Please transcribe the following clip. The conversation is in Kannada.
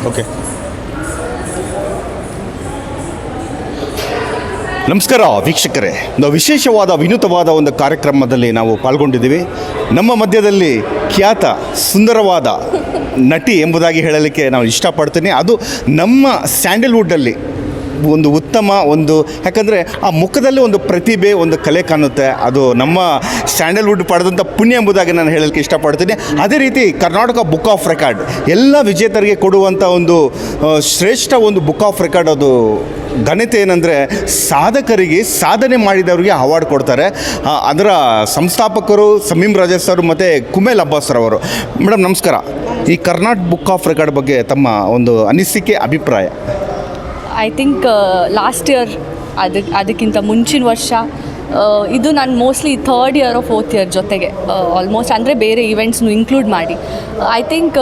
ಓಕೆ. ನಮಸ್ಕಾರ ವೀಕ್ಷಕರೇ, ನಾವು ವಿಶೇಷವಾದ ವಿನೂತವಾದ ಒಂದು ಕಾರ್ಯಕ್ರಮದಲ್ಲಿ ನಾವು ಪಾಲ್ಗೊಂಡಿದ್ದೀವಿ. ನಮ್ಮ ಮಧ್ಯದಲ್ಲಿ ಖ್ಯಾತ ಸುಂದರವಾದ ನಟಿ ಎಂಬುದಾಗಿ ಹೇಳಲಿಕ್ಕೆ ನಾನು ಇಷ್ಟಪಡ್ತೀನಿ. ಅದು ನಮ್ಮ ಸ್ಯಾಂಡಲ್ವುಡ್ಡಲ್ಲಿ ಒಂದು ಉತ್ತಮ ಒಂದು, ಯಾಕಂದರೆ ಆ ಮುಖದಲ್ಲಿ ಒಂದು ಪ್ರತಿಭೆ, ಒಂದು ಕಲೆ ಕಾಣುತ್ತೆ. ಅದು ನಮ್ಮ ಸ್ಯಾಂಡಲ್ವುಡ್ ಪಡೆದಂಥ ಪುಣ್ಯ ಎಂಬುದಾಗಿ ನಾನು ಹೇಳಲಿಕ್ಕೆ ಇಷ್ಟಪಡ್ತೀನಿ. ಅದೇ ರೀತಿ ಕರ್ನಾಟಕ ಬುಕ್ ಆಫ್ ರೆಕಾರ್ಡ್ ಎಲ್ಲ ವಿಜೇತರಿಗೆ ಕೊಡುವಂಥ ಒಂದು ಶ್ರೇಷ್ಠ ಒಂದು ಬುಕ್ ಆಫ್ ರೆಕಾರ್ಡ್. ಅದು ಘನತೆ ಏನಂದರೆ ಸಾಧಕರಿಗೆ, ಸಾಧನೆ ಮಾಡಿದವರಿಗೆ ಅವಾರ್ಡ್ ಕೊಡ್ತಾರೆ. ಅದರ ಸಂಸ್ಥಾಪಕರು ಸಮೀಮ್ ರಾಜೇಶ್ ಅವರು ಮತ್ತು ಕುಮೇಲ್ ಅಬ್ಬಾಸ್ ರವರು. ಮೇಡಮ್ ನಮಸ್ಕಾರ. ಈ ಕರ್ನಾಟಕ ಬುಕ್ ಆಫ್ ರೆಕಾರ್ಡ್ ಬಗ್ಗೆ ತಮ್ಮ ಒಂದು ಅನಿಸಿಕೆ, ಅಭಿಪ್ರಾಯ? ಐ ಥಿಂಕ್ ಲಾಸ್ಟ್ ಇಯರ್ ಅದಕ್ಕಿಂತ ಮುಂಚಿನ ವರ್ಷ ಇದು ನಾನು mostly 3rd year or 4th year ಜೊತೆಗೆ ಆಲ್ಮೋಸ್ಟ್, ಅಂದರೆ ಬೇರೆ ಈವೆಂಟ್ಸ್ನು ಇನ್ಕ್ಲೂಡ್ ಮಾಡಿ. I think